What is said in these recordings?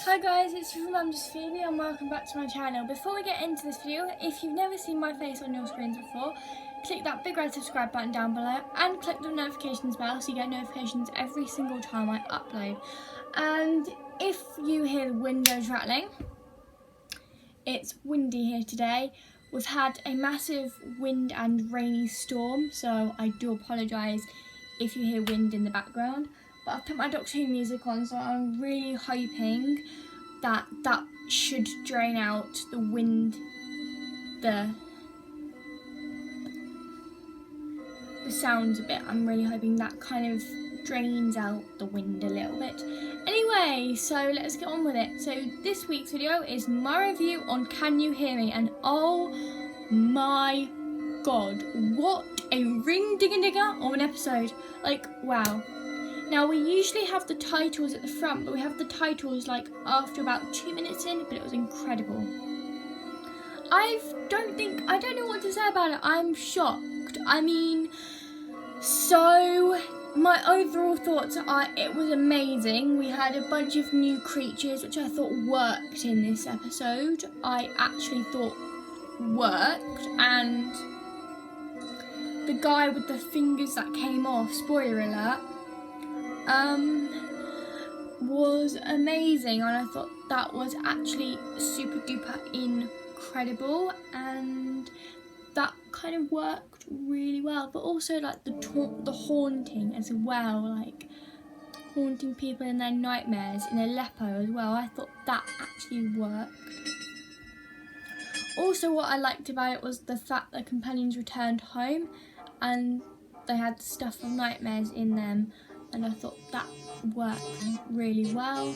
Hi guys, it's your mum just Phoebe and welcome back to my channel. Before we get into this video, if you've never seen my face on your screens before, click that big red subscribe button down below and click the notifications bell so you get notifications every single time I upload. And if you hear the windows rattling, it's windy here today. We've had a massive wind and rainy storm, so I do apologise if you hear wind in the background. But I've put my Doctor Who music on, so I'm really hoping that should drain out the wind, the sounds a bit. I'm really hoping that kind of drains out the wind a little bit. Anyway, so let's get on with it. So this week's video is my review on Can You Hear Me? And oh my god, what a ring-digga-digga of an episode. Like, wow. Now, we usually have the titles at the front, but we have the titles like after about 2 minutes in, but it was incredible. I don't know what to say about it. I'm shocked. I mean, so my overall thoughts are it was amazing. We had a bunch of new creatures, which I thought worked in this episode. I actually thought worked, and the guy with the fingers that came off, spoiler alert, was amazing, and I thought that was actually super duper incredible, and that kind of worked really well. But also like the haunting as well, like haunting people in their nightmares in Aleppo as well. I thought that actually worked. Also, what I liked about it was the fact that companions returned home and they had stuff of nightmares in them, and I thought that worked really well.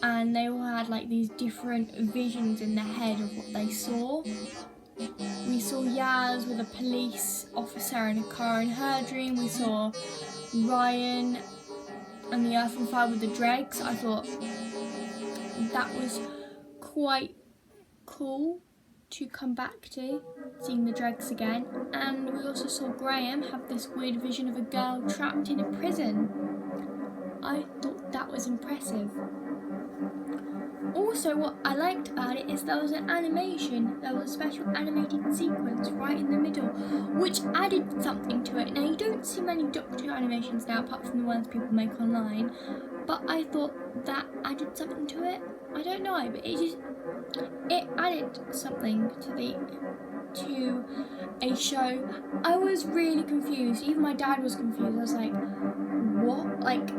And they all had like these different visions in their head of what they saw. We saw Yaz with a police officer in a car in her dream. We saw Ryan and the Earth on Fire with the dregs. I thought that was quite cool to come back to, seeing the dregs again. And we also saw Graham have this weird vision of a girl trapped in a prison. I thought that was impressive. Also, what I liked about it is there was an animation, there was a special animated sequence right in the middle, which added something to it. Now, you don't see many Doctor Who animations now, apart from the ones people make online, but I thought that added something to it. I don't know, but it added something to a show. I was really confused. Even my dad was confused. I was like, what? Like,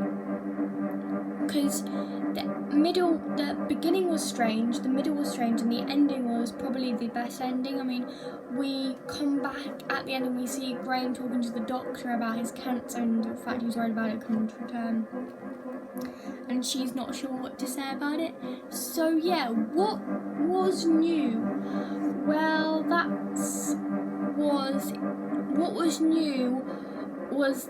because the beginning was strange, the middle was strange, and the ending was probably the best ending. I mean, we come back at the end and we see Graham talking to the doctor about his cancer and the fact he was worried about it coming to return, and she's not sure what to say about it. So yeah, what was new? Well, what was new was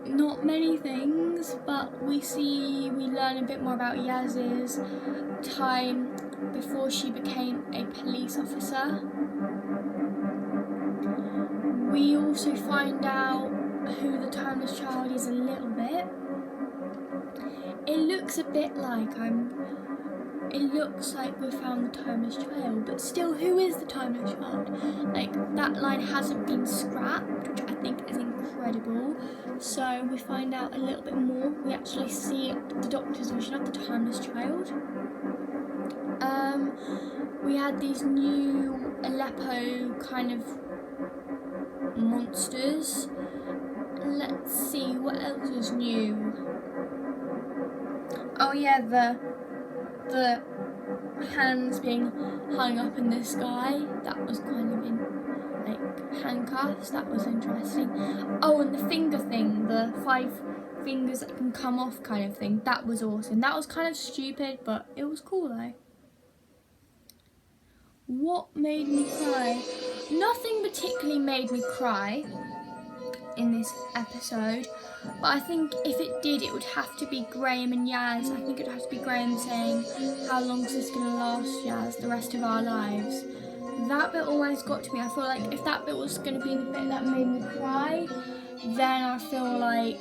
not many things, but we learn a bit more about Yaz's time before she became a police officer. We also find out who the Timeless Child is a little bit. It looks a bit like it looks like we found the Timeless Child, but still, who is the Timeless Child? Like, that line hasn't been scrapped, which I think is incredible. So we find out a little bit more. We actually see the Doctor's vision of the Timeless Child. We had these new Aleppo kind of monsters. Let's see, what else is new? Oh yeah, the hands being hung up in the sky, that was kind of in like handcuffs, that was interesting. Oh, and the finger thing, the 5 fingers that can come off kind of thing, that was awesome. That was kind of stupid, but it was cool though. What made me cry? Nothing particularly made me cry in this episode, but I think if it did, it would have to be Graham and Yaz. I think it would have to be Graham saying, how long is this going to last, Yaz, the rest of our lives? That bit always got to me. I feel like if that bit was going to be the bit that made me cry, then I feel like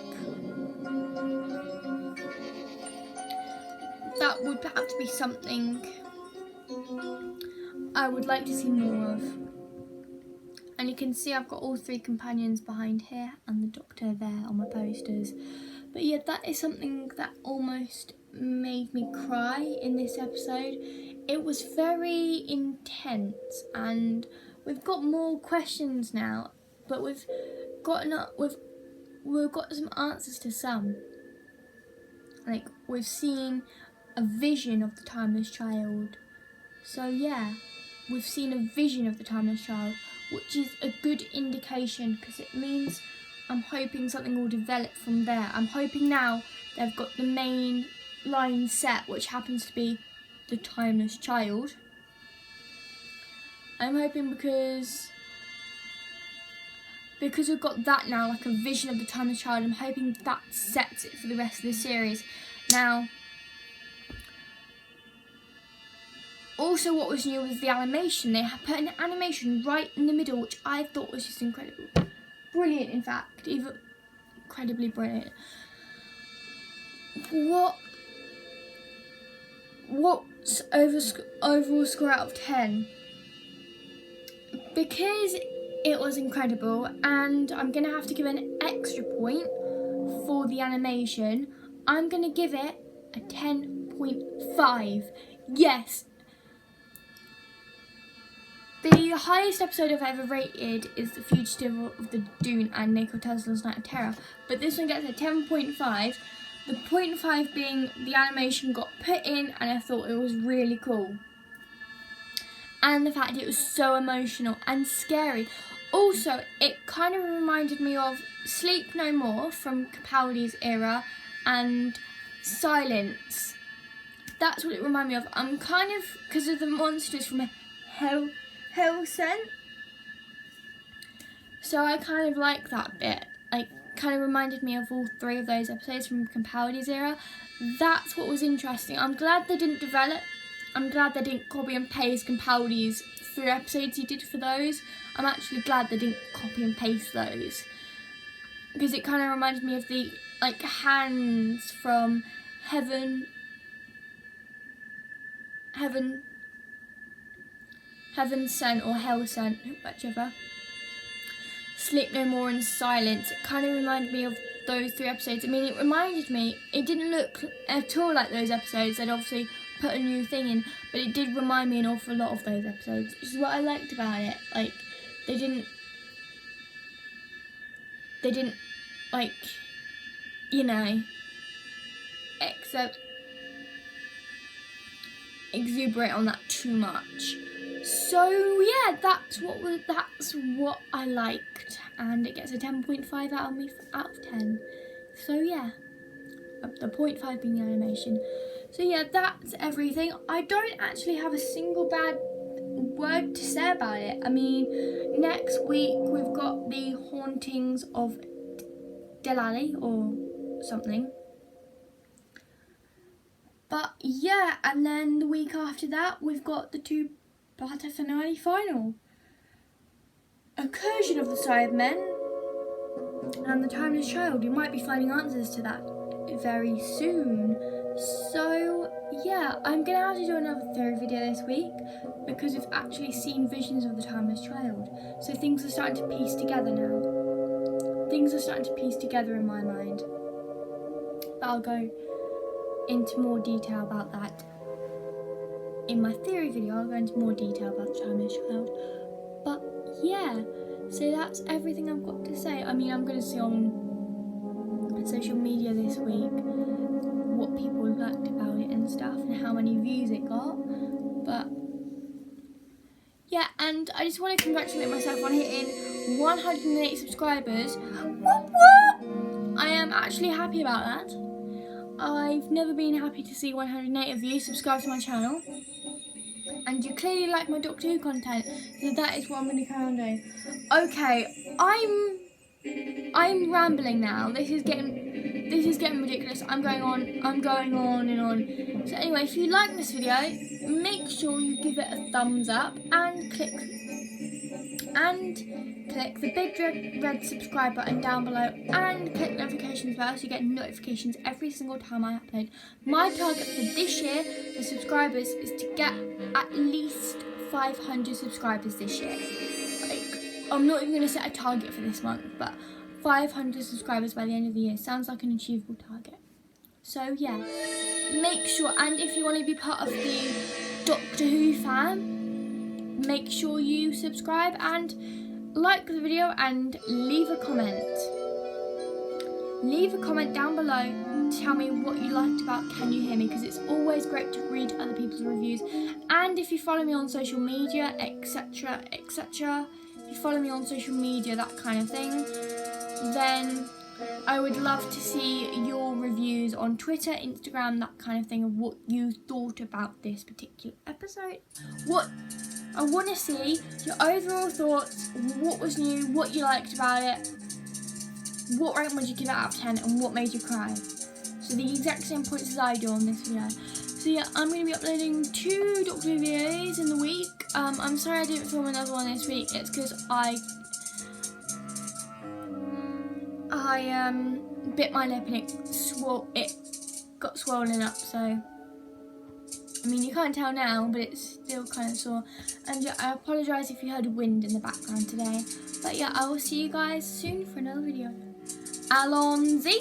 that would have to be something I would like to see more of. And you can see I've got all 3 companions behind here and the Doctor there on my posters. But yeah, that is something that almost made me cry in this episode. It was very intense, and we've got more questions now, but we've got some answers to some. Like, we've seen a vision of the Timeless Child. So yeah, we've seen a vision of the Timeless Child, which is a good indication, because it means I'm hoping something will develop from there. I'm hoping now they've got the main line set, which happens to be the Timeless Child. I'm hoping because we've got that now, like a vision of the Timeless Child, I'm hoping that sets it for the rest of the series. Now, also what was new was the animation. They have put an animation right in the middle, which I thought was just incredible. Brilliant, in fact, even incredibly brilliant. What's overall score out of 10? Because it was incredible, and I'm going to have to give an extra point for the animation, I'm going to give it a 10.5. Yes! The highest episode I've ever rated is The Fugitive of the Dune and Nikola Tesla's Night of Terror, but this one gets a 10.5. The 0.5 being the animation got put in and I thought it was really cool. And the fact it was so emotional and scary. Also, it kind of reminded me of Sleep No More from Capaldi's era and Silence. That's what it reminded me of. I'm kind of, because of the monsters from Hellsent. So I kind of like that bit. Like, kind of reminded me of all 3 of those episodes from Capaldi's era. That's what was interesting. I'm glad they didn't develop. I'm glad they didn't copy and paste Capaldi's 3 episodes he did for those. I'm actually glad they didn't copy and paste those, because it kind of reminded me of the like hands from Heaven Sent or Hell Sent, whichever. Sleep No More and Silence. It kind of reminded me of those 3 episodes. I mean, it didn't look at all like those episodes. They'd obviously put a new thing in, but it did remind me an awful lot of those episodes, which is what I liked about it. Like, they didn't like, you know, exuberate on that too much. So yeah, that's what I liked, and it gets a 10.5 out of 10. So yeah, the 0.5 being the animation. So yeah, that's everything. I don't actually have a single bad word to say about it. I mean, next week we've got the Hauntings of Delali or something. But yeah, and then the week after that we've got the 2-parter finale final. Incursion of the Cybermen and the Timeless Child. We might be finding answers to that very soon. So yeah, I'm going to have to do another theory video this week, because we've actually seen visions of the Timeless Child. So things are starting to piece together now. Things are starting to piece together in my mind. But I'll go into more detail about that in my theory video. I'll go into more detail about the Timeless Child. But yeah, so that's everything I've got to say. I mean, I'm going to see on social media this week what people liked about it and stuff, and how many views it got. But yeah, and I just want to congratulate myself on hitting 108 subscribers. Whoop whoop! I am actually happy about that. I've never been happy to see 108 of you subscribe to my channel, and you clearly like my Doctor Who content, so that is what I'm going to carry on doing. Okay, I'm rambling now. This is getting ridiculous. I'm going on and on. So anyway, if you like this video, make sure you give it a thumbs up and click and click the big red subscribe button down below and click notifications bell so you get notifications every single time I upload. My target for this year for subscribers is to get at least 500 subscribers this year. Like, I'm not even going to set a target for this month, but 500 subscribers by the end of the year sounds like an achievable target. So yeah, make sure, and if you want to be part of the Doctor Who fan, make sure you subscribe and like the video and leave a comment. Leave a comment down below to tell me what you liked about Can You Hear Me, because it's always great to read other people's reviews. And if you follow me on social media, etc, etc, if you follow me on social media, that kind of thing, then I would love to see your reviews on Twitter, Instagram, that kind of thing, of what you thought about this particular episode. What I want to see your overall thoughts, what was new, what you liked about it, what rank would you give it out of 10, and what made you cry. So the exact same points as I do on this video. So yeah, I'm going to be uploading 2 Doctor Who videos in the week. I'm sorry I didn't film another one this week. It's because I bit my lip and it got swollen up, so I mean you can't tell now, but it's still kind of sore. And yeah, I apologise if you heard wind in the background today, but yeah, I will see you guys soon for another video. Allons-y!